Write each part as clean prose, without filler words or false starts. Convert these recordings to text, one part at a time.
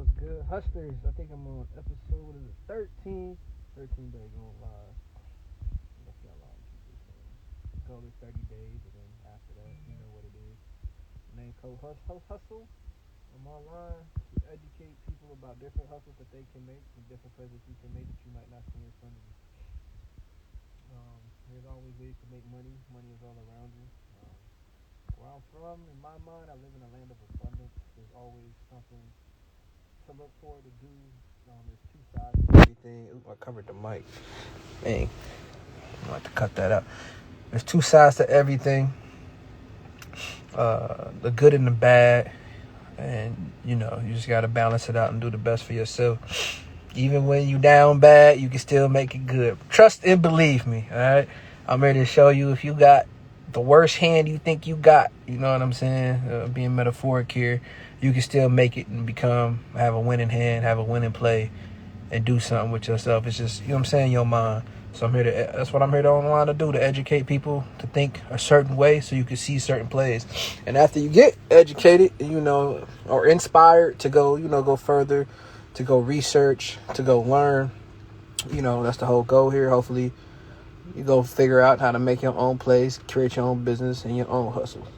What's good? Hustlers, I think I'm on episode 13. 13 days going live. Let's see how long I keep this thing. Goal is 30 days, and then after that, you know what it is. Name code Hustle. I'm online to educate people about different hustles that they can make and different places that you can make that you might not see in front of you. There's always ways to make money. Money is all around you. Where I'm from, in my mind, I live in a land of abundance. There's always something to look forward to do. There's two sides to everything. Ooh, I covered the mic. Dang. I'm going to have to cut that out. There's two sides to everything. The good and the bad. And, you just got to balance it out and do the best for yourself. Even when you down bad, you can still make it good. Trust and believe me, all right? I'm ready to show you if you got the worst hand you think you got, you know what I'm saying? Being metaphoric here, you can still make it and have a winning hand, have a winning play, and do something with yourself. It's just, you know what I'm saying, your mind. So that's what I'm here to online to do, to educate people to think a certain way so you can see certain plays. And after you get educated, or inspired to go, go further, to go research, to go learn, that's the whole goal here. Hopefully you go figure out how to make your own plays, create your own business and your own hustle.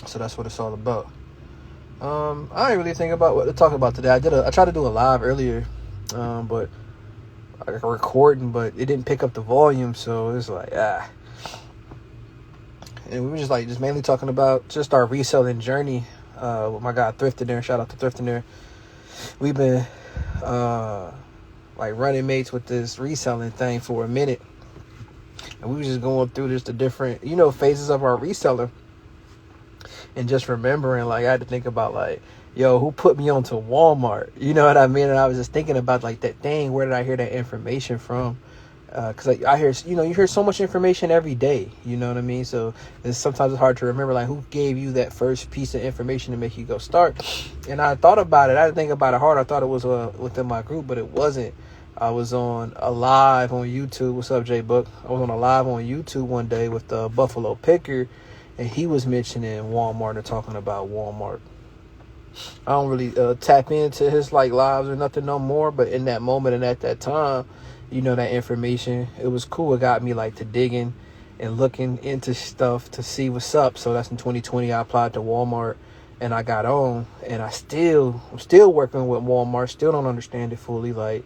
So that's what it's all about. I didn't really think about what to talk about today. I tried to do a live earlier, but like a recording, but it didn't pick up the volume, so it's like And we were just mainly talking about just our reselling journey. With my guy Thrifting, shout out to Thrifting. We've been running mates with this reselling thing for a minute, and we were just going through just the different phases of our reseller, and just remembering I had to think about who put me onto Walmart, you know what I mean? And I was just thinking about that thing, where did I hear that information from? Because I hear, you hear so much information every day, you know what I mean? So sometimes it's hard to remember, who gave you that first piece of information to make you go start. And I thought about it. I didn't think about it hard. I thought it was within my group, but it wasn't. I was on a live on YouTube. What's up, J Book? I was on a live on YouTube one day with the Buffalo Picker, and he was mentioning Walmart and talking about Walmart. I don't really tap into his lives or nothing no more, but in that moment and at that time, that information, it was cool. It got me to digging and looking into stuff to see what's up. So that's in 2020. I applied to Walmart and I got on, and I'm still working with Walmart. Still don't understand it fully.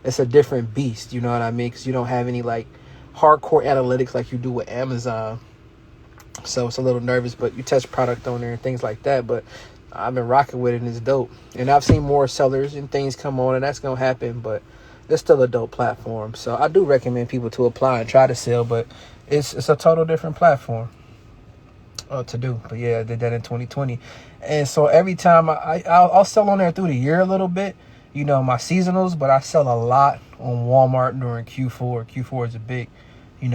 It's a different beast, you know what I mean? Because you don't have any hardcore analytics like you do with Amazon. So it's a little nervous, but you test product on there and things like that. But I've been rocking with it, and it's dope. And I've seen more sellers and things come on, and that's going to happen, but it's still a dope platform. So I do recommend people to apply and try to sell, but it's a total different platform to do. But yeah, I did that in 2020. And so every time I'll sell on there through the year a little bit, my seasonals, but I sell a lot on Walmart during Q4. Q4 is a big,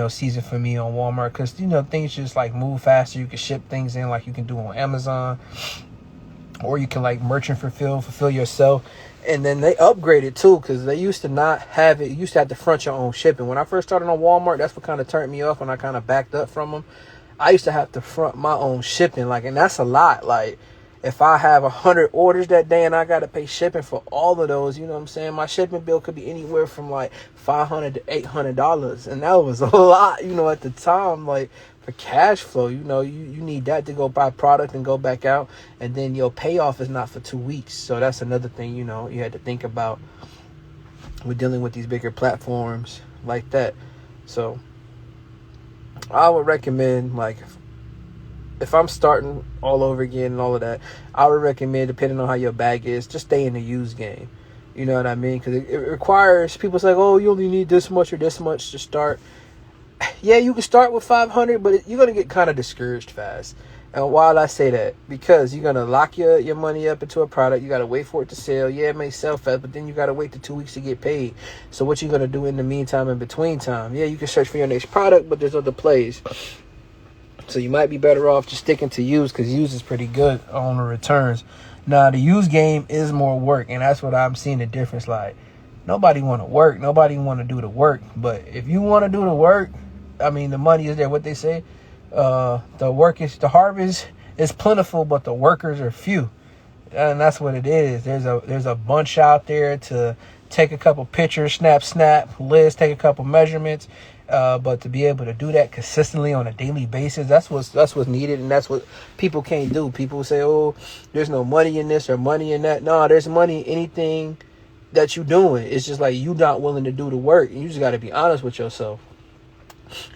season for me on Walmart because, things just move faster. You can ship things in like you can do on Amazon, or you can merchant fulfill yourself. And then they upgraded too, because they used to not have it. You used to have to front your own shipping. When I first started on Walmart, that's what kind of turned me off when I kind of backed up from them. I used to have to front my own shipping, and that's a lot. If I have 100 orders that day and I got to pay shipping for all of those, you know what I'm saying? My shipping bill could be anywhere from $500 to $800. And that was a lot, at the time, for cash flow. You need that to go buy product and go back out. And then your payoff is not for 2 weeks. So that's another thing, you had to think about with dealing with these bigger platforms like that. So I would recommend, if I'm starting all over again and all of that, I would recommend, depending on how your bag is, just stay in the used game. You know what I mean? Because it requires, people say, oh, you only need this much or this much to start. Yeah, you can start with 500, but you're going to get kind of discouraged fast. And why did I say that? Because you're going to lock your money up into a product. You got to wait for it to sell. Yeah, it may sell fast, but then you got to wait the 2 weeks to get paid. So what you going to do in the meantime, in between time? Yeah, you can search for your next product, but there's other plays. So you might be better off just sticking to used, because used is pretty good on the returns. Now, the used game is more work, and that's what I'm seeing the difference. Nobody want to work. Nobody want to do the work. But if you want to do the work, the money is there. What they say, the harvest is plentiful, but the workers are few. And that's what it is. There's a bunch out there to take a couple pictures, snap, Liz, take a couple measurements. But to be able to do that consistently on a daily basis, that's what's needed, and that's what people can't do. People say, "Oh, there's no money in this or money in that." No, there's money in anything that you're doing. It's just like you not willing to do the work. You just got to be honest with yourself,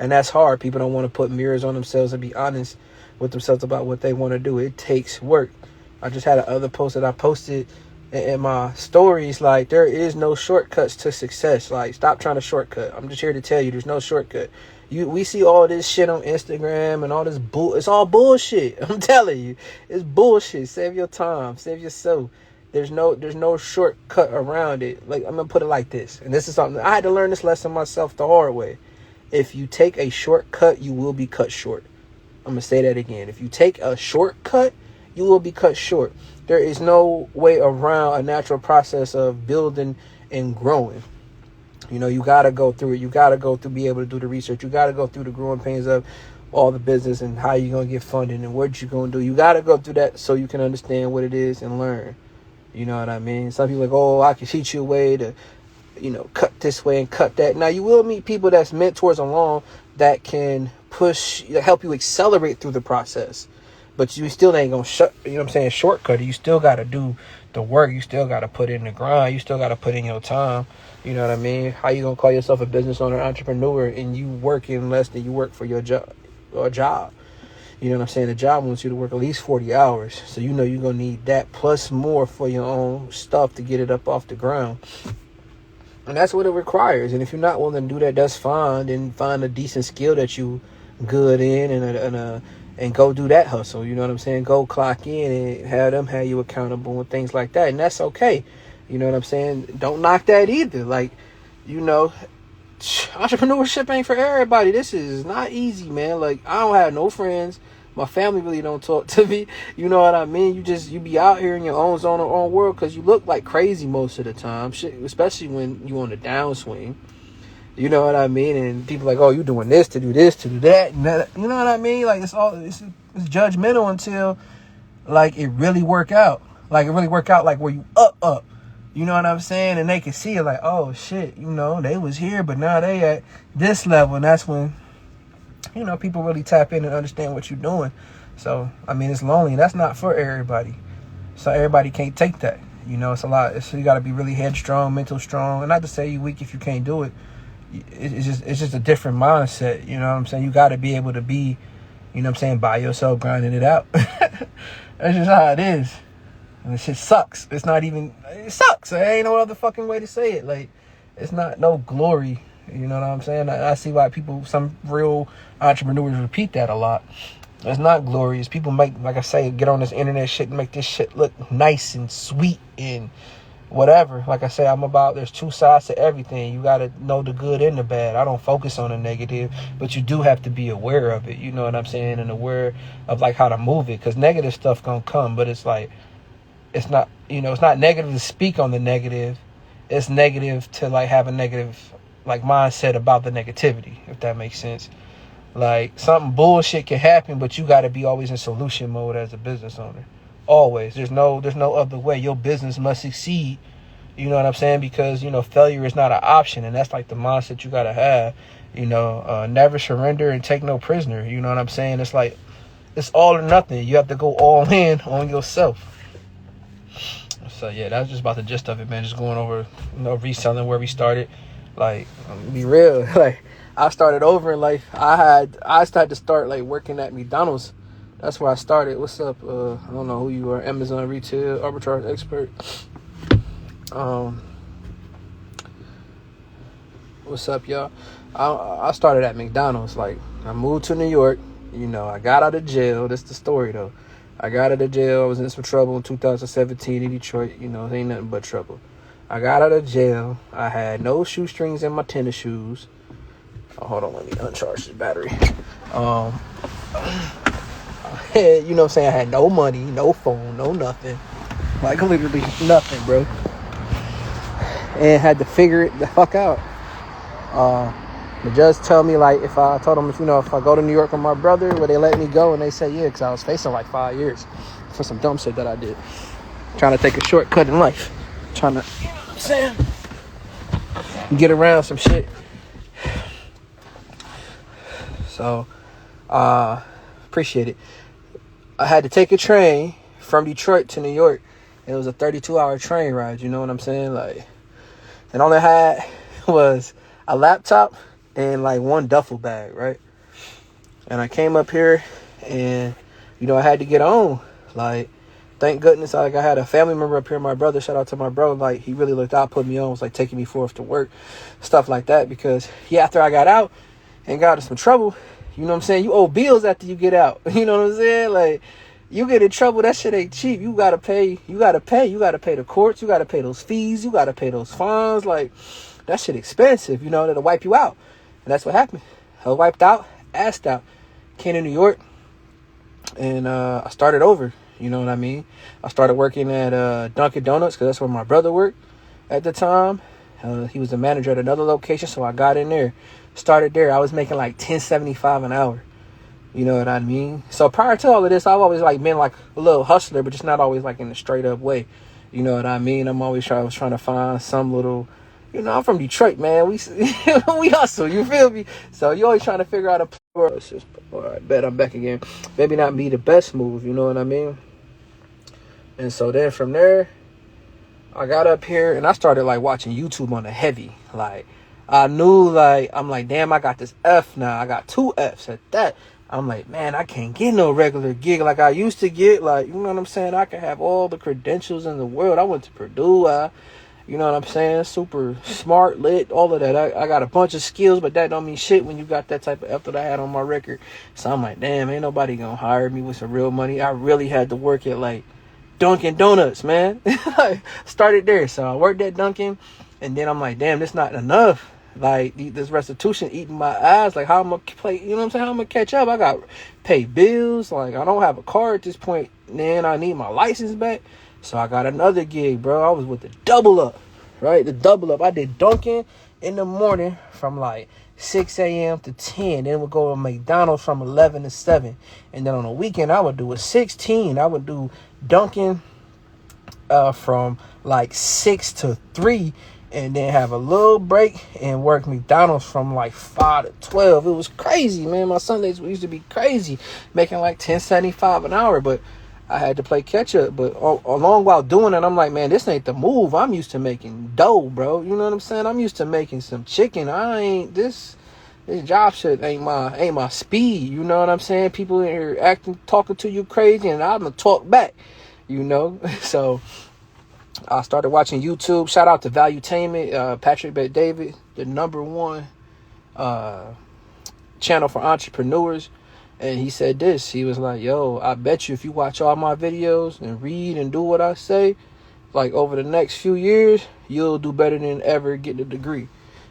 and that's hard. People don't want to put mirrors on themselves and be honest with themselves about what they want to do. It takes work. I just had another post that I posted in my stories, like, there is no shortcuts to success. Like, stop trying to shortcut. I'm just here to tell you there's no shortcut. We see all this shit on Instagram and all this it's all bullshit. I'm telling you, it's bullshit. Save your time, save yourself. There's no shortcut around it. Like, I'm gonna put it like this, and this is something I had to learn this lesson myself the hard way. If you take a shortcut, you will be cut short. I'm gonna say that again. If you take a shortcut, you will be cut short. There is no way around a natural process of building and growing. You know, you got to go through it. You got to go through, be able to do the research. You got to go through the growing pains of all the business and how you're going to get funded and what you're going to do. You got to go through that so you can understand what it is and learn. You know what I mean? Some people are like, oh, I can teach you a way to, cut this way and cut that. Now, you will meet people that's mentors along that can help you accelerate through the process. But you still ain't going to shortcut it. You still got to do the work. You still got to put in the grind. You still got to put in your time. You know what I mean? How you going to call yourself a business owner, entrepreneur, and you working less than you work for your job? You know what I'm saying? The job wants you to work at least 40 hours. So you're going to need that plus more for your own stuff to get it up off the ground. And that's what it requires. And if you're not willing to do that, that's fine. Then find a decent skill that you good in and go do that hustle. You know what I'm saying? Go clock in and have them have you accountable and things like that. And that's okay. You know what I'm saying? Don't knock that either. Like, entrepreneurship ain't for everybody. This is not easy, man. Like, I don't have no friends. My family really don't talk to me. You know what I mean? You be out here in your own zone or own world because you look like crazy most of the time. Shit, especially when you on the downswing. You know what I mean? And people like, oh, you doing this to do that. And that. You know what I mean? Like, it's judgmental until, like, it really work out. Like, it really work out, like, where you up. You know what I'm saying? And they can see it like, oh, shit, they was here, but now they at this level. And that's when, people really tap in and understand what you're doing. So, I mean, it's lonely. And that's not for everybody. So everybody can't take that. It's a lot. So you got to be really headstrong, mental strong. And not to say you weak if you can't do it. It's just a different mindset. You know what I'm saying? You got to be able to be, by yourself, grinding it out. That's just how it is. And this shit sucks. It sucks. There ain't no other fucking way to say it. Like, it's not no glory. You know what I'm saying? I see why some real entrepreneurs repeat that a lot. It's not glorious. People make, like I say, get on this internet shit and make this shit look nice and sweet and whatever. Like I say, there's two sides to everything. You got to know the good and the bad. I don't focus on the negative, but you do have to be aware of it. You know what I'm saying? And aware of, like, how to move it. Because negative stuff gonna come, but it's like, it's not, it's not negative to speak on the negative. It's negative to, like, have a negative, like, mindset about the negativity, if that makes sense. Like, something bullshit can happen, but you got to be always in solution mode as a business owner. Always. There's no other way. Your business must succeed. You know what I'm saying? Because, failure is not an option. And that's like the mindset you got to have. Never surrender and take no prisoner. You know what I'm saying? It's like, it's all or nothing. You have to go all in on yourself. So, yeah, that's just about the gist of it, man. Just going over, reselling where we started. Like, be real. Like, I started over in life. I started to start, like, working at McDonald's. That's where I started. What's up? I don't know who you are. Amazon retail arbitrage expert. What's up, y'all? I started at McDonald's. Like, I moved to New York. I got out of jail. That's the story, though. I got out of jail. I was in some trouble in 2017 in Detroit. It ain't nothing but trouble. I got out of jail. I had no shoestrings in my tennis shoes. Oh, hold on. Let me uncharge this battery. You know what I'm saying? I had no money, no phone, no nothing. Like, literally nothing, bro. And had to figure it the fuck out. The judge told me, like, if I go to New York with my brother, would they let me go? And they said, yeah, because I was facing like 5 years for some dumb shit that I did. Trying to take a shortcut in life. Trying to, you know what I'm saying, get around some shit. So, appreciate it. I had to take a train from Detroit to New York. It was a 32-hour train ride, you know what I'm saying? Like, and all I had was a laptop and like one duffel bag, right? And I came up here and, you know, I had to get on. Like, thank goodness, like, I had a family member up here, my brother, shout out to my bro. Like, he really looked out, put me on, was like taking me forth to work, stuff like that. Because, yeah, after I got out and got in some trouble, you know what I'm saying? You owe bills after you get out. You know what I'm saying? Like, you get in trouble, that shit ain't cheap. You gotta pay the courts, you gotta pay those fees, you gotta pay those fines. Like, that shit expensive, you know, that'll wipe you out. And that's what happened. I was wiped out, assed out. Came to New York, and I started over, you know what I mean? I started working at Dunkin' Donuts, because that's where my brother worked at the time. He was a manager at another location, so I got in there. Started there. I was making like $10.75 an hour. You know what I mean? So prior to all of this, I've always like been like a little hustler, but just not always like in a straight up way. You know what I mean? I was trying to find some little, you know, I'm from Detroit, man. We hustle, you feel me? So you always trying to figure out a play. All right, bet I'm back again. Maybe not be the best move, you know what I mean? And so then from there, I got up here and I started like watching YouTube on the heavy. Like, I knew, like, I'm like, damn, I got this F now. I got 2 Fs at that. I'm like, man, I can't get no regular gig like I used to get. Like, you know what I'm saying? I can have all the credentials in the world. I went to Purdue. You know what I'm saying? Super smart, lit, all of that. I got a bunch of skills, but that don't mean shit when you got that type of F that I had on my record. So I'm like, damn, ain't nobody gonna hire me with some real money. I really had to work at, like, Dunkin' Donuts, man. Started there. So I worked at Dunkin', and then I'm like, damn, this not enough. Like, this restitution eating my ass. Like, how I'm gonna play, you know what I'm saying? How I'm gonna catch up? I got pay bills. Like, I don't have a car at this point. Then I need my license back. So I got another gig, bro. I was with the double up, right? The double up. I did Dunkin' in the morning from like 6 a.m. to 10. Then we'd go to McDonald's from 11 to 7. And then on the weekend, I would do a 16. I would do Dunkin' from like 6 to 3. And then have a little break and work McDonald's from like 5 to 12. It was crazy, man. My Sundays used to be crazy, making like $10.75 an hour. But I had to play catch up. But along while doing it, I'm like, man, this ain't the move. I'm used to making dough, bro. You know what I'm saying? I'm used to making some chicken. I ain't this job shit ain't my speed. You know what I'm saying? People in here talking to you crazy, and I'm gonna talk back. You know, so I started watching YouTube. Shout out to Valuetainment, Patrick Bet-David, the #1 channel for entrepreneurs. And he said this. He was like, yo, I bet you if you watch all my videos and read and do what I say, like over the next few years, you'll do better than ever getting a degree.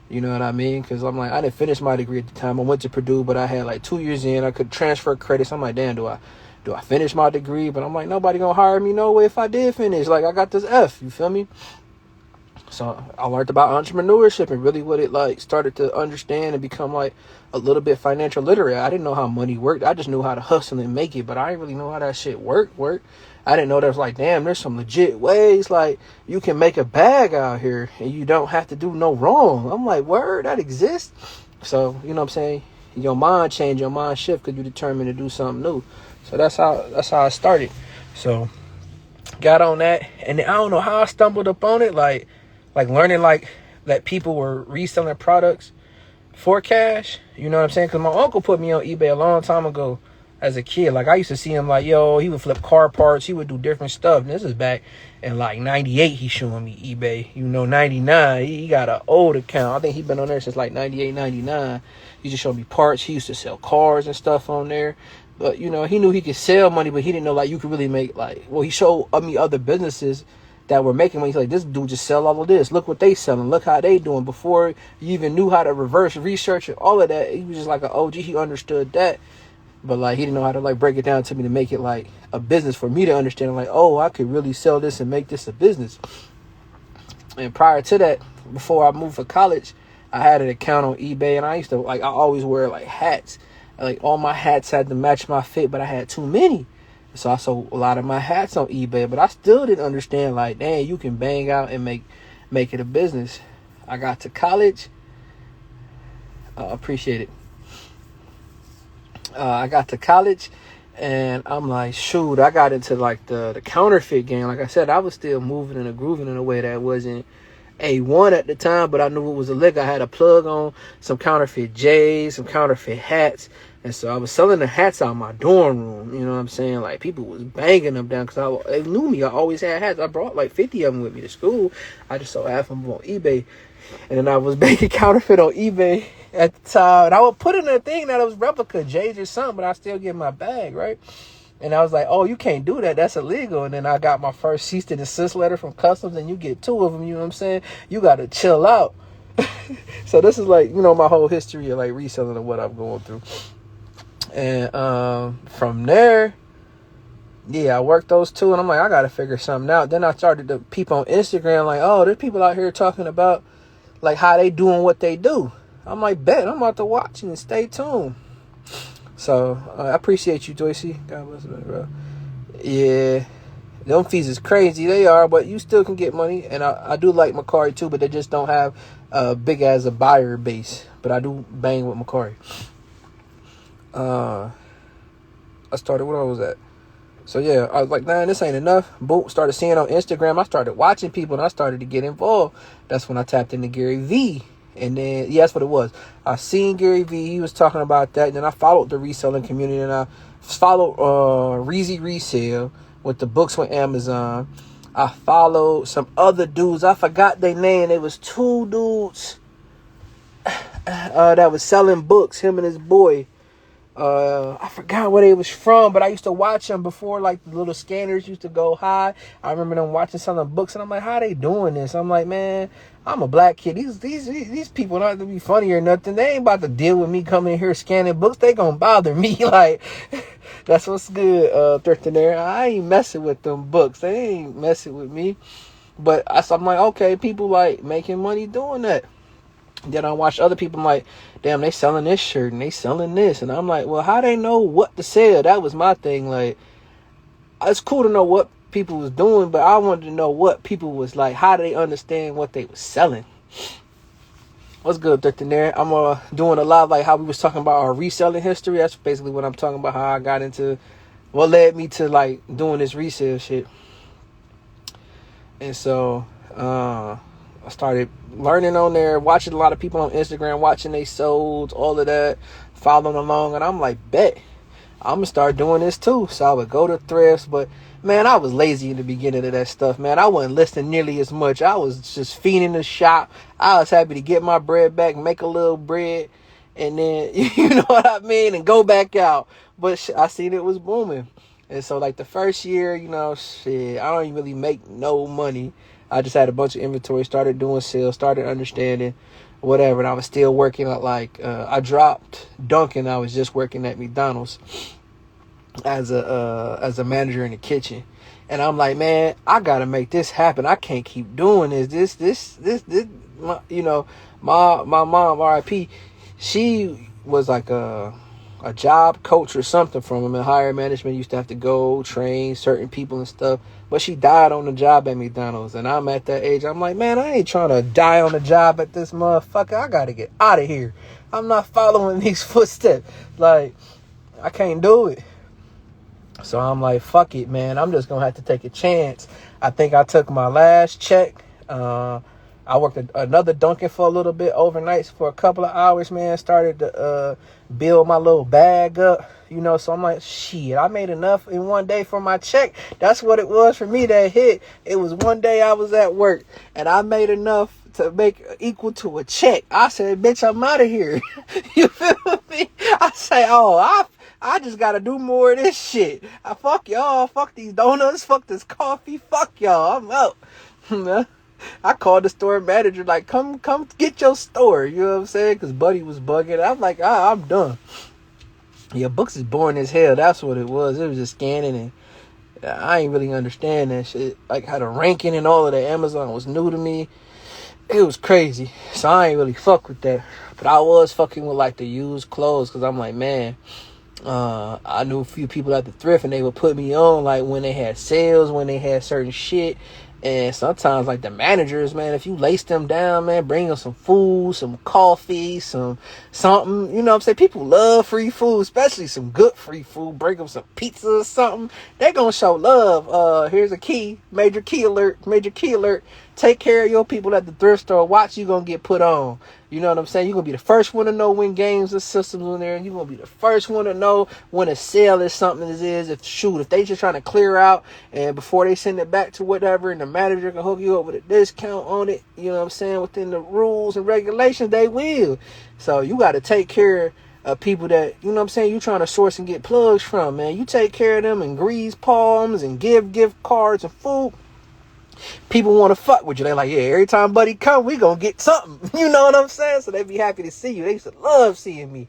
You know what I mean? Because I'm like, I didn't finish my degree at the time. I went to Purdue, but I had like 2 years in. I could transfer credits. I'm like, damn, do I finish my degree? But I'm like, nobody gonna hire me no way if I did finish. Like, I got this F, you feel me? So I learned about entrepreneurship and really what it like started to understand and become like a little bit financial literate. I didn't know how money worked. I just knew how to hustle and make it, but I didn't really know how that shit work. I didn't know there was like, damn, there's some legit ways like you can make a bag out here and you don't have to do no wrong. I'm like, word, that exists. So, you know what I'm saying? Your mind change, your mind shift because you're determined to do something new. So that's how I started. So got on that, and then I don't know how I stumbled upon it, like learning like that people were reselling products for cash. You know what I'm saying? Because my uncle put me on eBay a long time ago as a kid. Like, I used to see him like, yo, he would flip car parts. He would do different stuff. And this is back in like 98. He's showing me eBay. You know, 99. He got an old account. I think he's been on there since like 98, 99. He just showed me parts. He used to sell cars and stuff on there. But, you know, he knew he could sell money, but he didn't know, like, you could really make, like, well, he showed me other businesses that were making money. He's like, this dude just sell all of this. Look what they selling. Look how they doing. Before you even knew how to reverse research and all of that, he was just like an OG. He understood that. But, like, he didn't know how to, like, break it down to me to make it, like, a business for me to understand. Like, oh, I could really sell this and make this a business. And prior to that, before I moved to college, I had an account on eBay. And I used to, like, I always wear, like, hats. Like, all my hats had to match my fit, but I had too many. So I sold a lot of my hats on eBay, but I still didn't understand, like, dang, you can bang out and make it a business. I got to college. Appreciate it. I got to college, and I'm like, shoot, I got into like the counterfeit game. Like I said, I was still moving and grooving in a way that wasn't A1 at the time, but I knew it was a lick. I had a plug on some counterfeit J's, some counterfeit hats. And so I was selling the hats out of my dorm room. You know what I'm saying? Like, people was banging them down because they knew me. I always had hats. I brought like 50 of them with me to school. I just sold half of them on eBay. And then I was making counterfeit on eBay at the time. And I would put in a thing that it was replica J's or something, but I still get my bag, right? And I was like, oh, you can't do that. That's illegal. And then I got my first cease and desist letter from customs, and you get 2 of them. You know what I'm saying? You got to chill out. So this is like, you know, my whole history of like reselling and what I'm going through. And from there, yeah, I worked those 2, and I'm like, I got to figure something out. Then I started to peep on Instagram, like, oh, there's people out here talking about like how they doing what they do. I'm like, bet, I'm about to watch and stay tuned. So I appreciate you, Joycey. God bless you, bro. Yeah, them fees is crazy. They are, but you still can get money. And I do like Macari too, but they just don't have big as a buyer base. But I do bang with Macari. I started, where I was at? So yeah, I was like, man, this ain't enough. Boom, started seeing on Instagram. I started watching people, and I started to get involved. That's when I tapped into Gary V. And then, yeah, that's what it was. I seen Gary V. He was talking about that. And then I followed the reselling community, and I followed Reezy Resale with the books with Amazon. I followed some other dudes. I forgot their name. It was 2 dudes that was selling books, him and his boy. I forgot where they was from, but I used to watch them before, like, the little scanners used to go high. I remember them watching some of the books, and I'm like, how they doing this? I'm like, man, I'm a black kid. These people don't have to be funny or nothing. They ain't about to deal with me coming in here scanning books. They gonna bother me. Like, that's what's good, thrifting there. I ain't messing with them books. They ain't messing with me. But I'm like, okay, people like making money doing that. Then I watch other people, I'm like, damn, they selling this shirt and they selling this. And I'm like, well, how they know what to sell? That was my thing. Like, it's cool to know what people was doing, but I wanted to know what people was like. How do they understand what they was selling? What's good, Dr. there? I'm doing a lot like how we was talking about our reselling history. That's basically what I'm talking about, how I got into what led me to like doing this resale shit. And so I started learning on there, watching a lot of people on Instagram, watching they sold, all of that, following along. And I'm like, bet, I'm going to start doing this too. So I would go to thrifts. But, man, I was lazy in the beginning of that stuff, man. I wasn't listening nearly as much. I was just feeding the shop. I was happy to get my bread back, make a little bread, and then, you know what I mean, and go back out. But I seen it was booming. And so, like, the first year, you know, shit, I don't even really make no money. I just had a bunch of inventory, started doing sales, started understanding whatever. And I was still working at I dropped Dunkin'. I was just working at McDonald's as a manager in the kitchen. And I'm like, man, I got to make this happen. I can't keep doing this. You know, my mom, RIP, she was like a job coach or something from him in higher management. Used to have to go train certain people and stuff. But she died on the job at McDonald's. And I'm at that age. I'm like, man, I ain't trying to die on the job at this motherfucker. I got to get out of here. I'm not following these footsteps. Like, I can't do it. So I'm like, fuck it, man. I'm just going to have to take a chance. I think I took my last check. I worked another Dunkin' for a little bit overnight for a couple of hours, man. Started to build my little bag up, you know. So I'm like, shit, I made enough in one day for my check. That's what it was for me that hit. It was one day I was at work, and I made enough to make equal to a check. I said, bitch, I'm out of here. You feel me? I say, I just got to do more of this shit. Fuck y'all. Fuck these donuts. Fuck this coffee. Fuck y'all. I'm out. I called the store manager, like, come get your store. You know what I'm saying? Because Buddy was bugging. I'm like, I'm done. Yeah, books is boring as hell. That's what it was. It was just scanning, and I ain't really understand that shit. Like, how the ranking and all of that Amazon was new to me. It was crazy. So I ain't really fuck with that. But I was fucking with, like, the used clothes, because I'm like, man, I knew a few people at the thrift, and they would put me on like when they had sales, when they had certain shit. And sometimes, like the managers, man, if you lace them down, man, bring them some food, some coffee, something. You know what I'm saying? People love free food, especially some good free food. Bring them some pizza or something. They gonna show love. Here's a key, major key alert. Take care of your people at the thrift store. Watch, you gonna get put on. You know what I'm saying? You're going to be the first one to know when games and systems in there. You're going to be the first one to know when a sale is something is. If they just trying to clear out and before they send it back to whatever, and the manager can hook you up with a discount on it, you know what I'm saying, within the rules and regulations, they will. So you got to take care of people that, you know what I'm saying, you trying to source and get plugs from, man. You take care of them and grease palms and give gift cards and food. People want to fuck with you. They like, yeah, every time buddy come, we gonna get something. You know what I'm saying? So they be happy to see you. They used to love seeing me.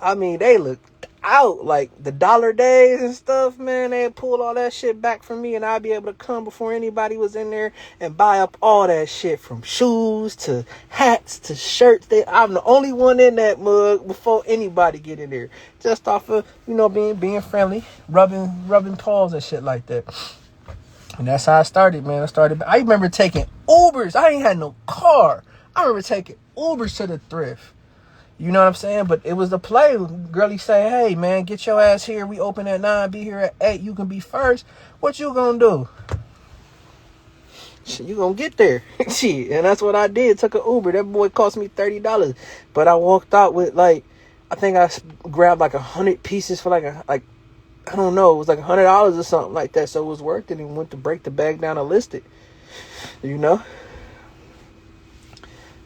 I mean, they look out like the dollar days and stuff, man. They'd pull all that shit back from me, and I'd be able to come before anybody was in there and buy up all that shit, from shoes to hats to shirts. I'm the only one in that mug before anybody get in there, just off of, you know, being friendly, rubbing paws and shit like that. And that's how I started, man. I remember taking Ubers. I ain't had no car. I remember taking Ubers to the thrift. You know what I'm saying? But it was the play. Girlie say, hey, man, get your ass here. We open at 9, be here at 8. You can be first. What you gonna do? Shit, you gonna get there. Shit. And that's what I did. Took an Uber. That boy cost me $30. But I walked out with, like, I think I grabbed like 100 pieces for like I don't know, it was like $100 or something like that. So it was worth it, and went to break the bag down and list it. You know?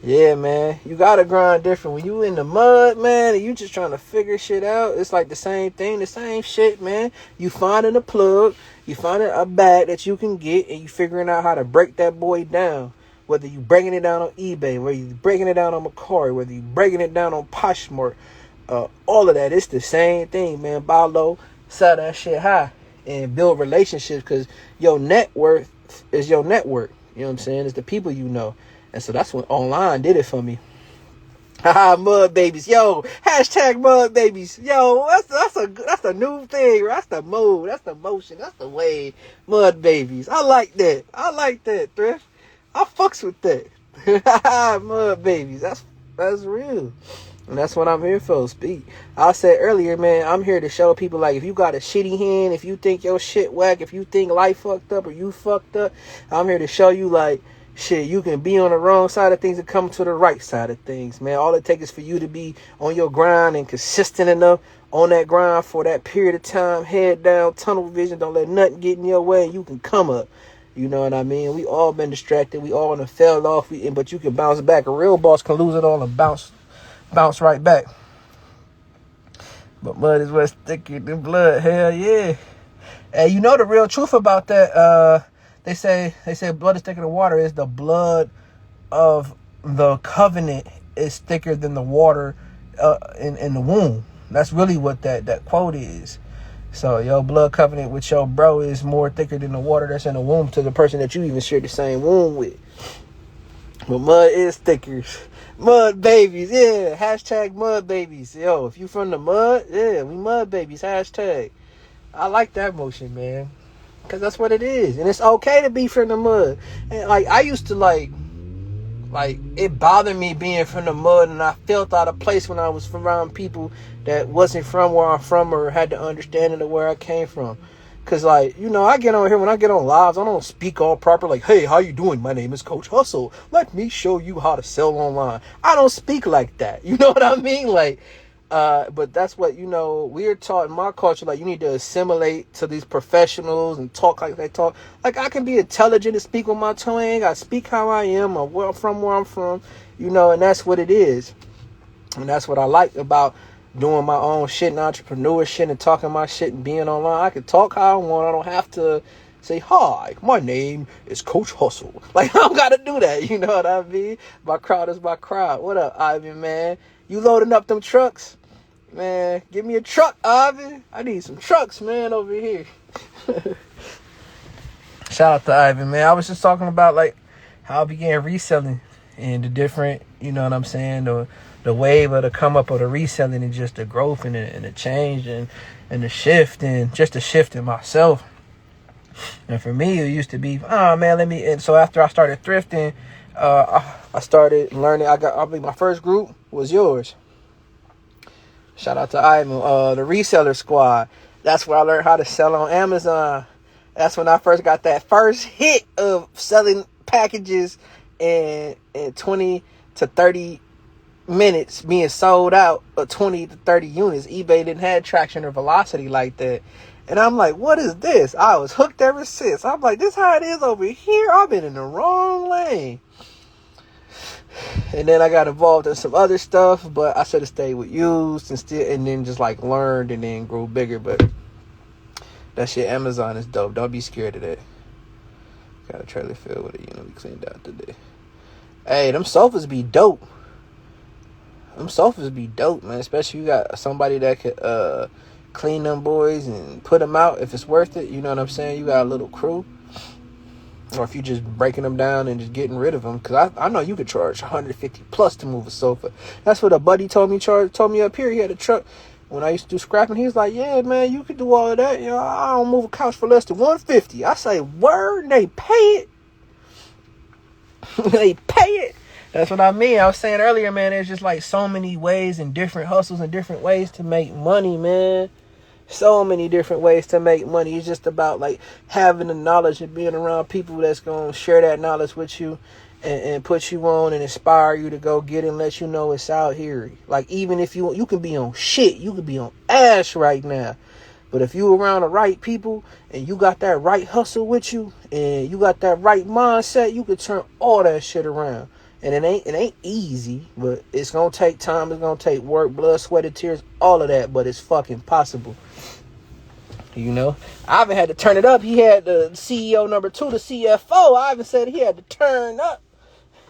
Yeah, man. You gotta grind different. When you in the mud, man, and you just trying to figure shit out, it's like the same thing, the same shit, man. You finding a plug, you finding a bag that you can get, and you figuring out how to break that boy down. Whether you breaking it down on eBay, whether you breaking it down on Macari, whether you breaking it down on Poshmark, all of that, it's the same thing, man. Buy low, sell that shit high, and build relationships, because your net worth is your network. You know what I'm saying? It's the people you know. And so that's when online did it for me. Haha, mud babies. Yo, hashtag mud babies. Yo, that's a new thing. That's the mode. That's the motion. That's the way. Mud babies. I like that, thrift. I fucks with that. Mud babies. That's real. And that's what I'm here for. Speak. I said earlier, man, I'm here to show people, like, if you got a shitty hand, if you think your shit whack, if you think life fucked up or you fucked up, I'm here to show you, like, shit, you can be on the wrong side of things and come to the right side of things, man. All it takes is for you to be on your grind and consistent enough on that grind for that period of time. Head down, tunnel vision. Don't let nothing get in your way. You can come up. You know what I mean? We all been distracted. We all done fell off. But you can bounce back. A real boss can lose it all and bounce right back. But mud is what's thicker than blood. Hell yeah. And you know the real truth about that, they say blood is thicker than water. Is the blood of the covenant is thicker than the water in the womb. That's really what that quote is. So your blood covenant with your bro is more thicker than the water that's in the womb to the person that you even share the same womb with. But mud is thicker. Mud babies, yeah. Hashtag mud babies. Yo, if you from the mud, yeah, we mud babies. Hashtag. I like that motion, man. Because that's what it is. And it's okay to be from the mud. And, like, I used to, like, it bothered me being from the mud, and I felt out of place when I was around people that wasn't from where I'm from or had the understanding of where I came from. Because, like, you know, I get on here, when I get on lives, I don't speak all proper, like, hey, how you doing? My name is Coach Hustle. Let me show you how to sell online. I don't speak like that. You know what I mean? Like, but that's what, you know, we're taught in my culture, like, you need to assimilate to these professionals and talk like they talk. Like, I can be intelligent and speak with my twang. I speak how I am, or where I'm from, you know, and that's what it is. And that's what I like about doing my own shit and entrepreneurship and talking my shit and being online. I can talk how I want. I don't have to say, hi, my name is Coach Hustle. Like, I don't got to do that. You know what I mean? My crowd is my crowd. What up, Ivan, man? You loading up them trucks? Man, give me a truck, Ivan. I need some trucks, man, over here. Shout out to Ivan, man. I was just talking about, like, how I began reselling. and the different, you know what I'm saying, the wave of the come up of the reselling and just the growth and the change and the shift and just the shift in myself. And for me, it used to be, oh man, and so after I started thrifting, I started learning. I mean, my first group was yours. Shout out to Ivan, the reseller squad. That's where I learned how to sell on Amazon. That's when I first got that first hit of selling packages in 20 to 30 minutes being sold out of 20 to 30 units. eBay didn't have traction or velocity like that. And I'm like, what is this? I was hooked ever since. I'm like, this how it is over here? I've been in the wrong lane. And then I got involved in some other stuff, but I should have stayed with used and then just like learned and then grew bigger. But that shit, Amazon is dope. Don't be scared of that. Got a trailer filled with it, we cleaned out today. Hey, them sofas be dope. Them sofas be dope, man. Especially you got somebody that could clean them boys and put them out if it's worth it. You know what I'm saying? You got a little crew. Or if you just breaking them down and just getting rid of them. Because I know you could charge 150 plus to move a sofa. That's what a buddy told me up here. He had a truck. When I used to do scrapping, he was like, yeah, man, you could do all of that. I don't move a couch for less than 150. I say, word, they pay it. They pay it. That's what I mean. I was saying earlier, man, there's just like so many ways and different hustles and different ways to make money, man. So many different ways to make money. It's just about like having the knowledge and being around people that's going to share that knowledge with you and put you on and inspire you to go get it and let you know it's out here. Like even if you can be on shit, you can be on ash right now. But if you around the right people and you got that right hustle with you and you got that right mindset, you can turn all that shit around. And it ain't easy, but it's going to take time. It's going to take work, blood, sweat, and tears, all of that. But it's fucking possible. Ivan had to turn it up. He had the CEO number 2, the CFO. Ivan said he had to turn up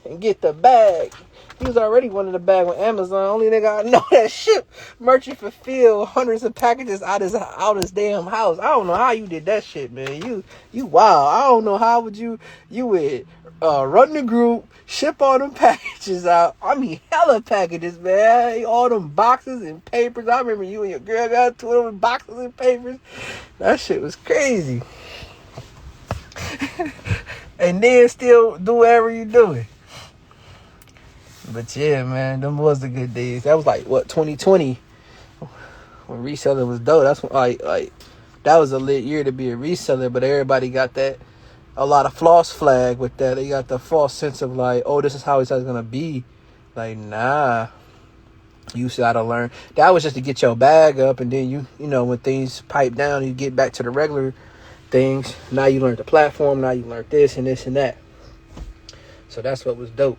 and get the bag. He was already wanting the bag with Amazon. Only nigga I know that ship merchant fulfilled hundreds of packages out his damn house. I don't know how you did that shit, man. You wild. I don't know how would you would run the group, ship all them packages out. I mean, hella packages, man. All them boxes and papers. I remember you and your girl got 2 of them boxes and papers. That shit was crazy. And then still do whatever you doing. But yeah, man, them was the good days. That was like, 2020? When reselling was dope. That's when, like that was a lit year to be a reseller, but everybody got a lot of false flag with that. They got the false sense of like, oh, this is how it's going to be. Like, nah. You got to learn. That was just to get your bag up, and then you when things pipe down, you get back to the regular things. Now you learned the platform. Now you learned this and this and that. So that's what was dope.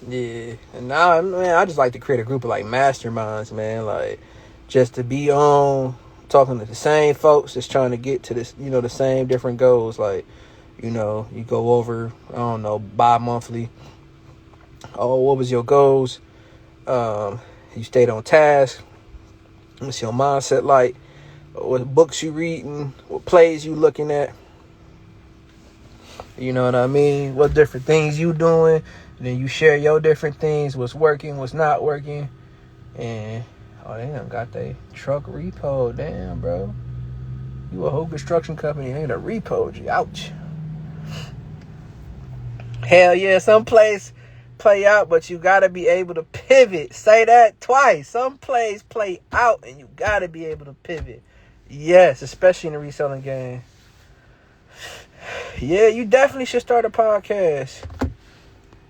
Yeah, and now, man, I just like to create a group of like masterminds, man, like just to be on talking to the same folks that's trying to get to this, the same different goals. Like, you go over, I don't know, bi-monthly. Oh, what was your goals? You stayed on task. What's your mindset like? What books you reading? What plays you looking at? You know what I mean? What different things you doing? And then you share your different things, what's working, what's not working. And, they done got their truck repo. Damn, bro. You a whole construction company ain't a repo. Ouch. Hell yeah, some plays play out, but you got to be able to pivot. Say that twice. Some plays play out, and you got to be able to pivot. Yes, especially in the reselling game. Yeah, you definitely should start a podcast.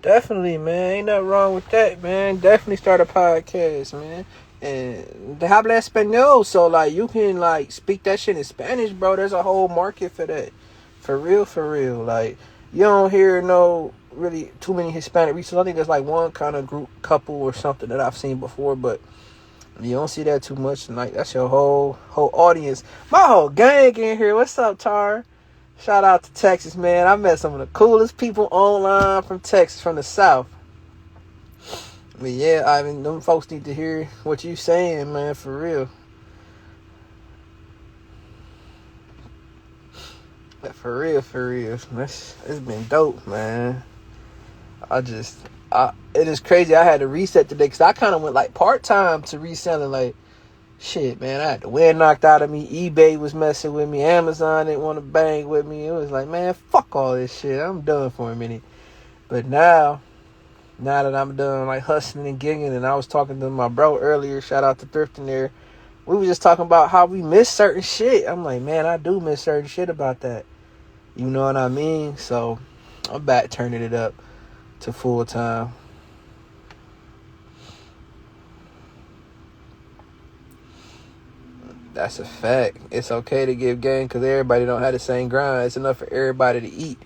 Definitely, man. Ain't nothing wrong with that, man. Definitely start a podcast, man. And they habla español, so like you can like speak that shit in Spanish, bro. There's a whole market for that. For real. Like you don't hear no really too many Hispanic resellers. I think there's like one kind of group, couple or something that I've seen before, but you don't see that too much. Like that's your whole audience. My whole gang in here. What's up, Tar? Shout out to Texas, man. I met some of the coolest people online from Texas, from the South. But yeah, Ivan, them folks need to hear what you saying, man, for real. For real. It's been dope, man. It is crazy. I had to reset today because I kind of went like part-time to reselling. Like, shit, man, I had the wind knocked out of me. eBay was messing with me. Amazon didn't want to bang with me. It was like, man, fuck all this shit. I'm done for a minute. But now that I'm done like hustling and gigging, and I was talking to my bro earlier, shout out to Thrifting there. We were just talking about how we miss certain shit. I'm like, man, I do miss certain shit about that. You know what I mean? So I'm back turning it up to full time. That's a fact. It's okay to give game because everybody don't have the same grind. It's enough for everybody to eat.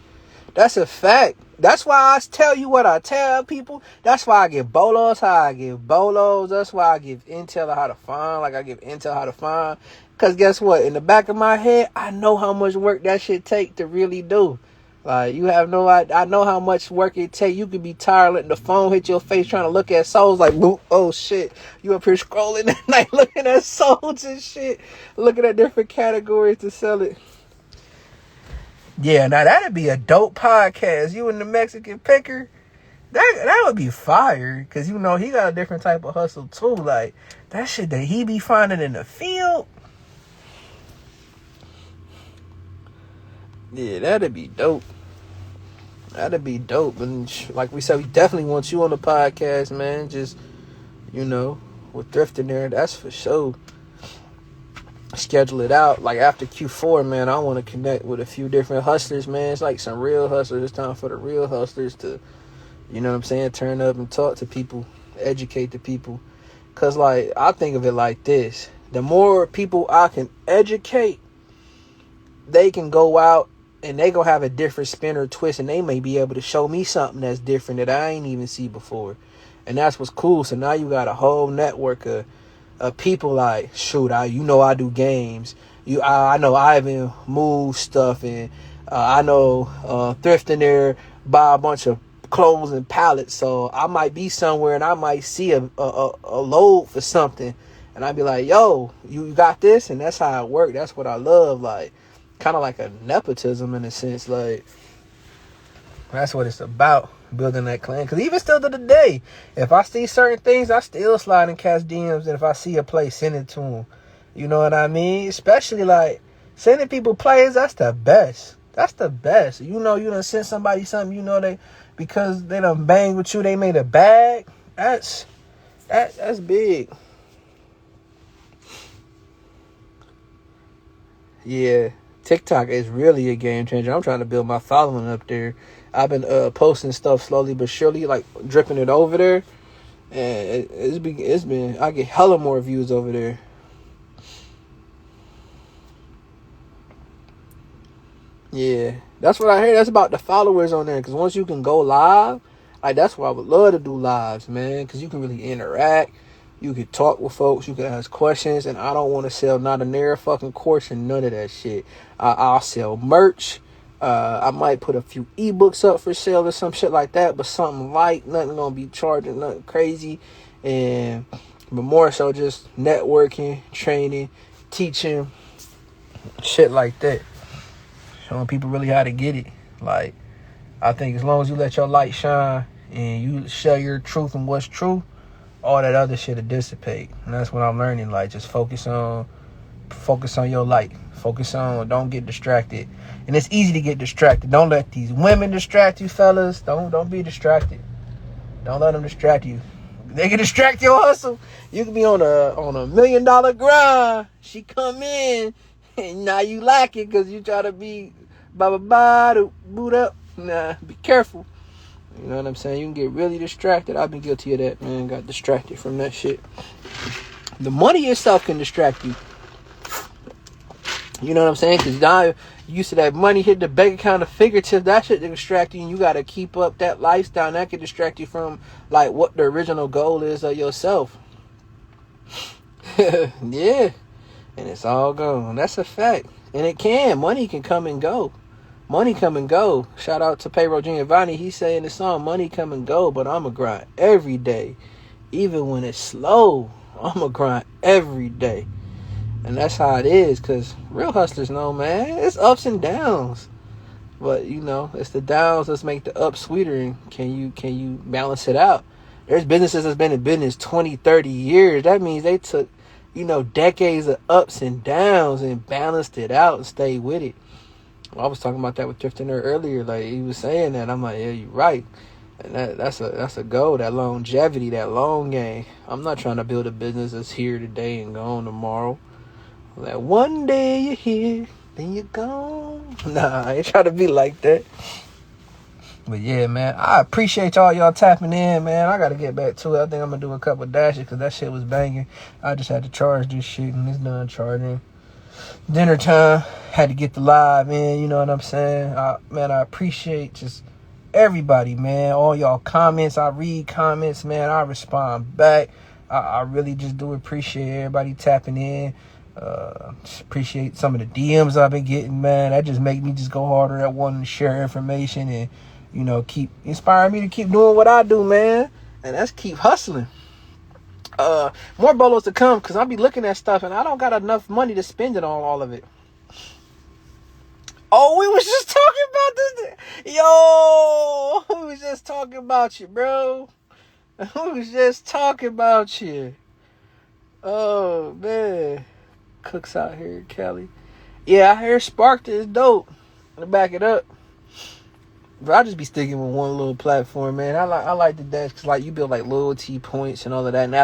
That's a fact. That's why I tell you what I tell people. That's why I give bolos how I give bolos. That's why I give intel on how to find. Like I give intel how to find. Because guess what? In the back of my head, I know how much work that shit take to really do. Like, you have no idea. I know how much work it take. You could be tired letting the phone hit your face trying to look at souls like, boop, oh shit. You up here scrolling at night looking at souls and shit. Looking at different categories to sell it. Yeah, now that'd be a dope podcast. You and the Mexican picker. That would be fire. Because, you know, he got a different type of hustle too. Like, that shit that he be finding in the field. Yeah, that'd be dope. That'd be dope. And like we said, we definitely want you on the podcast, man. Just, you know, with Thrifting there, that's for sure. Schedule it out. Like after Q4, man, I want to connect with a few different hustlers, man. It's like some real hustlers. It's time for the real hustlers to, you know what I'm saying, turn up and talk to people, educate the people. Because, like, I think of it like this. The more people I can educate, they can go out and they gonna have a different spin or twist, and they may be able to show me something that's different that I ain't even see before. And that's what's cool. So now you got a whole network of people like, shoot, I do games. I know Ivan moves stuff, and I know Thrifting there buy a bunch of clothes and pallets. So I might be somewhere and I might see a load for something, and I'd be like, yo, you got this? And that's how it works. That's what I love. Like, kind of like a nepotism in a sense. Like, that's what it's about, building that clan. Because even still to the day, if I see certain things, I still slide and catch DMs. And if I see a play, send it to them. You know what I mean? Especially like sending people plays. That's the best. That's the best. You know, you done send somebody something. You know, because they done bang with you, they made a bag. That's big. Yeah. TikTok is really a game changer. I'm trying to build my following up there. I've been posting stuff slowly but surely, like dripping it over there, and it's been I get hella more views over there. Yeah, that's what I heard. That's about the followers on there. Because once you can go live, like that's why I would love to do lives, man. Because you can really interact. You can talk with folks. You can ask questions. And I don't want to sell not a near fucking course and none of that shit. I'll sell merch. I might put a few ebooks up for sale or some shit like that. But something light. Nothing going to be charging. Nothing crazy. But more so just networking, training, teaching, shit like that. Showing people really how to get it. Like, I think as long as you let your light shine and you share your truth and what's true, all that other shit will dissipate. And that's what I'm learning. Like, just focus on your light. Don't get distracted. And it's easy to get distracted. Don't let these women distract you, fellas. Don't be distracted. Don't let them distract you. They can distract your hustle. You can be on a $1 million grind. She come in and now you lack it because you try to be to boot up. Nah, be careful. You know what I'm saying? You can get really distracted. I've been guilty of that, man. Got distracted from that shit. The money itself can distract you. You know what I'm saying? Because now you used to that money hit the bank account of figurative. That shit distract you, and you got to keep up that lifestyle. And that can distract you from like what the original goal is of yourself. Yeah. And it's all gone. That's a fact. And it can. Money can come and go. Money come and go. Shout out to Payroll Giovanni. He's saying the song, money come and go, but I'm going to grind every day. Even when it's slow, I'm going to grind every day. And that's how it is, because real hustlers know, man, it's ups and downs. But it's the downs let's make the up sweeter. And can you balance it out? There's businesses that's been in business 20, 30 years. That means they took, decades of ups and downs and balanced it out and stayed with it. I was talking about that with Thriftener earlier. Like, he was saying that. I'm like, yeah, you're right. And that's a goal, that longevity, that long game. I'm not trying to build a business that's here today and gone tomorrow. Like, one day you're here, then you're gone. Nah, I ain't trying to be like that. But yeah, man, I appreciate y'all tapping in, man. I got to get back to it. I think I'm going to do a couple of dashes because that shit was banging. I just had to charge this shit and it's done charging. Dinner time, had to get the live in, you know what I'm saying? Man, I appreciate just everybody, man. All y'all comments, I read comments, man. I respond back. I really just do appreciate everybody tapping in. Just appreciate some of the DMs I've been getting, man. That just make me just go harder at wanting to share information and, keep inspiring me to keep doing what I do, man. And that's keep hustling. More bolos to come because I'll be looking at stuff and I don't got enough money to spend it on all of it. Oh, we was just talking about this. Yo, we was just talking about you, bro. We was just talking about you. Oh, man. Cooks out here in Cali. Yeah, I hear Sparked is dope. To back it up. But I just be sticking with one little platform, man. I like the dash because, like, you build, like, loyalty points and all of that. And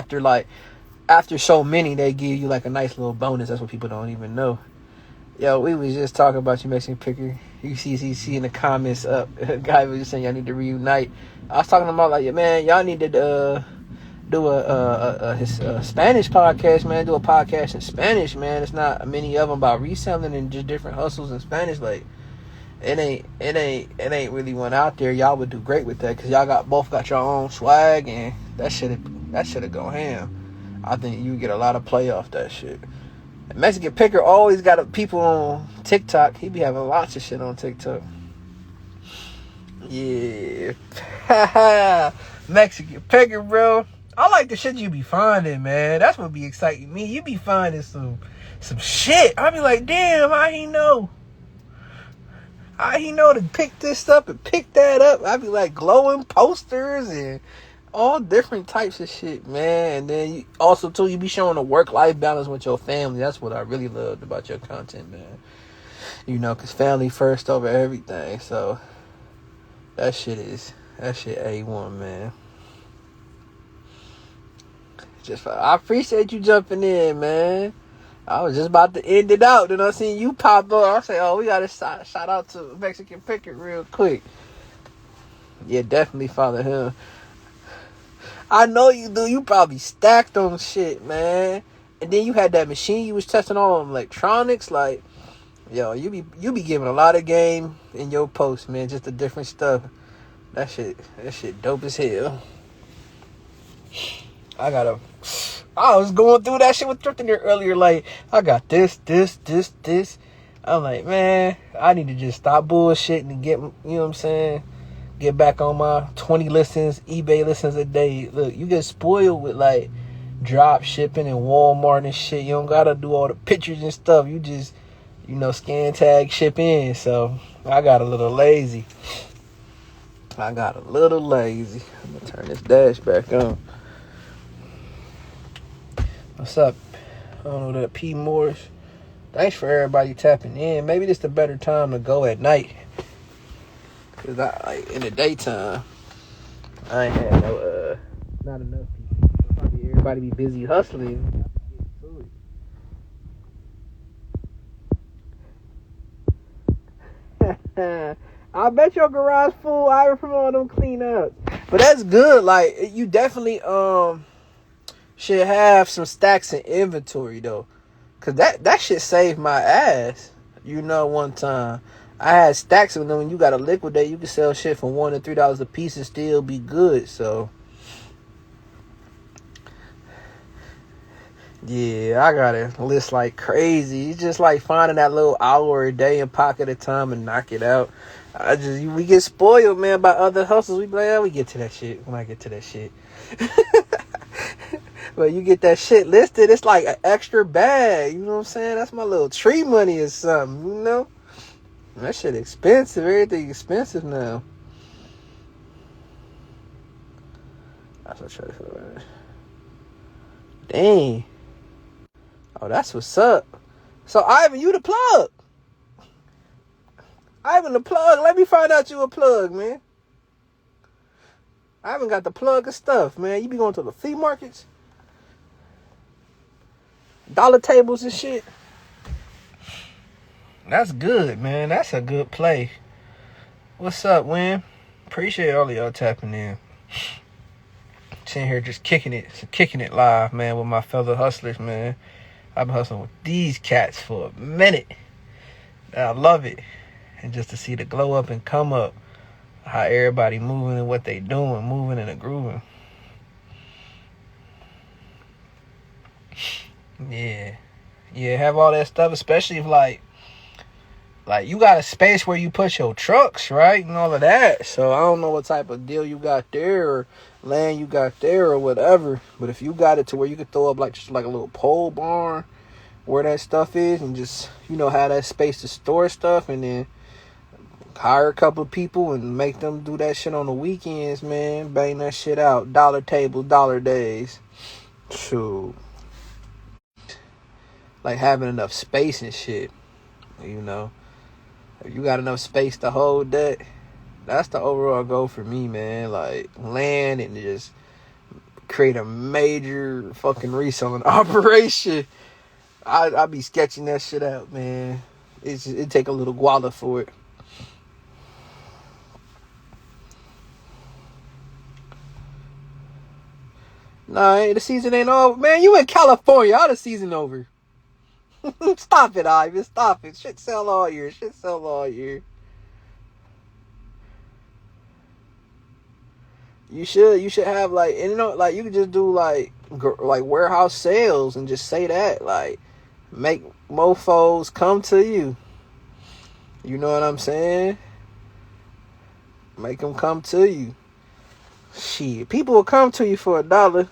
after so many, they give you, like, a nice little bonus. That's what people don't even know. Yo, we was just talking about you, Mexican Picker. You see in the comments up. A guy was just saying y'all need to reunite. I was talking about, like, yeah, man, y'all need to do a Spanish podcast, man. Do a podcast in Spanish, man. It's not many of them about reselling and just different hustles in Spanish. Like, it ain't really one out there. Y'all would do great with that because y'all both got your own swag and that should go ham. I think you get a lot of play off that shit. Mexican Picker always got people on TikTok. He be having lots of shit on TikTok. Yeah. Mexican Picker, bro. I like the shit you be finding, man. That's what be exciting me. You be finding some shit. I be like, damn, how he know? How he know to pick this up and pick that up? I be like glowing posters and all different types of shit, man. And then you be showing a work-life balance with your family. That's what I really loved about your content, man. Because family first over everything. So that shit A1, man. I appreciate you jumping in, man. I was just about to end it out. Then I seen you pop up. I say, we got to shout out to Mexican Picker real quick. Yeah, definitely follow him. I know you do. You probably stacked on shit, man. And then you had that machine you was testing on electronics. Like, yo, you be giving a lot of game in your posts, man. Just the different stuff. That shit dope as hell. I was going through that shit with Thrifting there earlier. Like, I got this. I'm like, man, I need to just stop bullshitting and get, you know what I'm saying? Get back on my 20 listens, eBay listens a day. Look, you get spoiled with, like, drop shipping and Walmart and shit. You don't gotta do all the pictures and stuff. You just, scan tag, ship in. So, I got a little lazy. I'm gonna turn this dash back on. What's up? I don't know that P. Morris. Thanks for everybody tapping in. Maybe this is a better time to go at night. Cause in the daytime, I ain't had not enough people. Probably everybody be busy hustling. I bet your garage full. I from all them clean up. But that's good. Like, you definitely should have some stacks in inventory though, cause that shit saved my ass. One time I had stacks of them. When you got to liquidate, you can sell shit for $1 to $3 a piece and still be good. So yeah, I got a list like crazy. It's just like finding that little hour a day and pocket of time and knock it out. We get spoiled, man, by other hustles. We be like, we get to that shit when I get to that shit. But you get that shit listed, it's like an extra bag. You know what I'm saying? That's my little tree money or something, That shit expensive. Everything expensive now. That's what I try. Dang. Oh, that's what's up. So, Ivan, you the plug. Ivan the plug. Let me find out you a plug, man. Ivan got the plug of stuff, man. You be going to the flea markets? Dollar tables and shit? That's good, man. That's a good play. What's up, Win? Appreciate all of y'all tapping in. Sitting here just kicking it live, man, with my fellow hustlers, man. I've been hustling with these cats for a minute. I love it. And just to see the glow up and come up. How everybody moving and what they doing, moving and grooving. Yeah. Yeah, have all that stuff, especially if like you got a space where you put your trucks, right? And all of that. So I don't know what type of deal you got there or land you got there or whatever. But if you got it to where you could throw up like just like a little pole barn where that stuff is and just, have that space to store stuff and then hire a couple of people and make them do that shit on the weekends, man. Bang that shit out. Dollar tables, dollar days. Shoot. Like having enough space and shit, If you got enough space to hold that, that's the overall goal for me, man. Like, land and just create a major fucking reselling operation. I be sketching that shit out, man. It take a little guala for it. Nah, the season ain't over. Man, you in California. All the season over. Stop it, Ivan. Stop it. Shit sell all year. You should have like, and you could just do like warehouse sales and just say that, like, make mofos come to you. You know what I'm saying? Make them come to you. Shit, people will come to you for $1.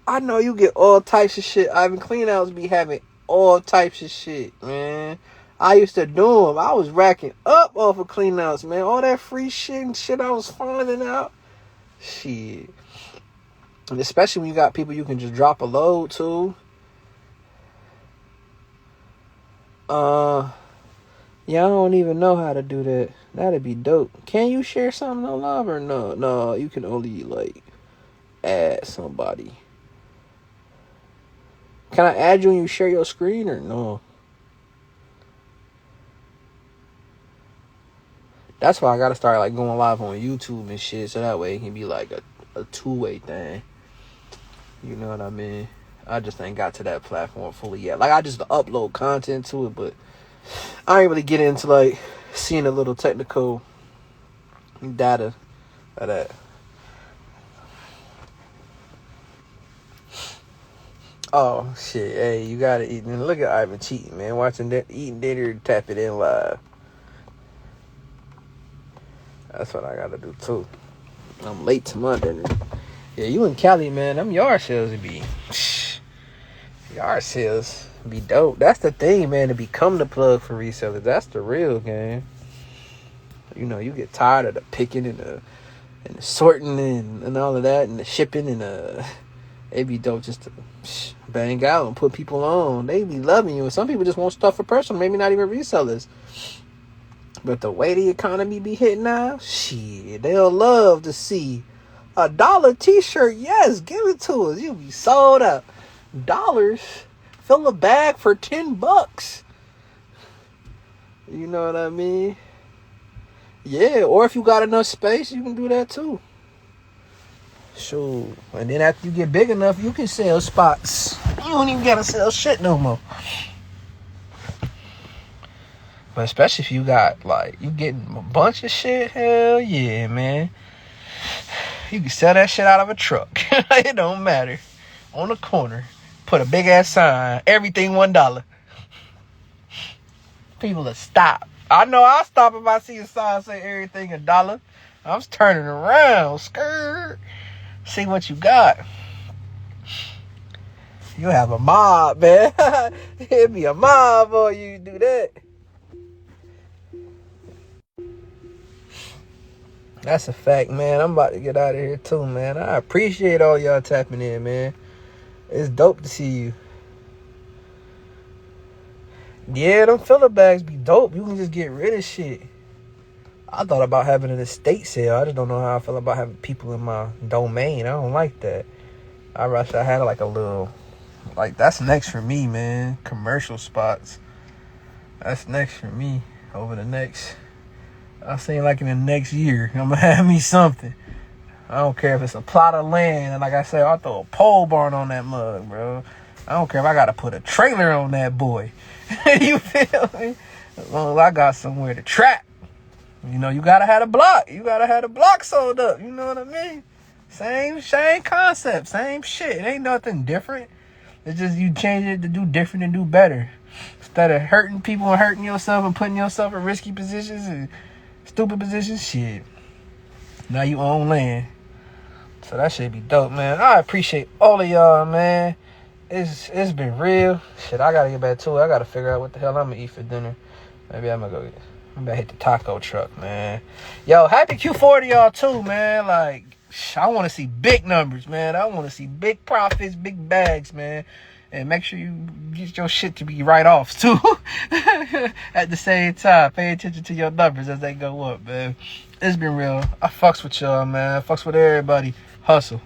I know you get all types of shit. Ivan, clean outs be having all types of shit, man. I used to do them. I was racking up off of clean outs, man. All that free shit and shit I was finding out. Shit. And especially when you got people you can just drop a load to. Yeah, I don't even know how to do that. That'd be dope. Can you share something on live or no? No, you can only like add somebody. Can I add you when you share your screen or no? That's why I gotta start like going live on YouTube and shit, so that way it can be like a two-way thing. You know what I mean? I just ain't got to that platform fully yet. Like, I just upload content to it, but I ain't really get into like seeing a little technical data of that. Oh shit! Hey, you gotta eat. And look at Ivan cheating, man. Watching that, eating dinner, tap it in live. That's what I gotta do too. I'm late to my dinner. Yeah, you in Cali, man. Them yard sales would be dope. That's the thing, man. To become the plug for resellers, that's the real game. You get tired of the picking and the sorting and all of that and the shipping and it'd be dope just to bang out and put people on. They be loving you. And some people just want stuff for personal, maybe not even resellers. But the way the economy be hitting now, shit, they'll love to see $1 t-shirt. Yes, give it to us. You'll be sold out. Dollars, fill a bag for $10. You know what I mean? Yeah, or if you got enough space, you can do that too. Sure. And then after you get big enough, you can sell spots. You don't even gotta sell shit no more. But especially if you got, like, you getting a bunch of shit, hell yeah, man. You can sell that shit out of a truck. It don't matter. On the corner. Put a big ass sign. Everything $1. People will stop. I know I'll stop if I see a sign say everything $1. I'm turning around. Skirt. See what you got. You have a mob, man. It'd be a mob for you do that. That's a fact, man. I'm about to get out of here too, man. I appreciate all y'all tapping in, man. It's dope to see you. Yeah, them filler bags be dope. You can just get rid of shit. I thought about having an estate sale. I just don't know how I feel about having people in my domain. I don't like that. I wish I had like a little, like, that's next for me, man. Commercial spots. That's next for me over the next, I say like in the next year, I'm gonna have me something. I don't care if it's a plot of land, and like I said, I'll throw a pole barn on that mug, bro. I don't care if I gotta put a trailer on that boy. You feel me? As long as I got somewhere to trap. You know, you gotta have a block. You gotta have a block sold up. You know what I mean? Same concept, same shit. It ain't nothing different. It's just you change it to do different and do better. Instead of hurting people and hurting yourself and putting yourself in risky positions and stupid positions, shit. Now you own land. So that shit be dope, man. I appreciate all of y'all, man. It's been real. Shit, I gotta get back to it. I gotta figure out what the hell I'm gonna eat for dinner. Maybe I'm gonna hit the taco truck, man. Yo, happy Q4 to y'all too, man. Like, I want to see big numbers, man. I want to see big profits, big bags, man. And make sure you get your shit to be right off too. At the same time, pay attention to your numbers as they go up, man. It's been real. I fucks with y'all, man. I fucks with everybody. Hustle.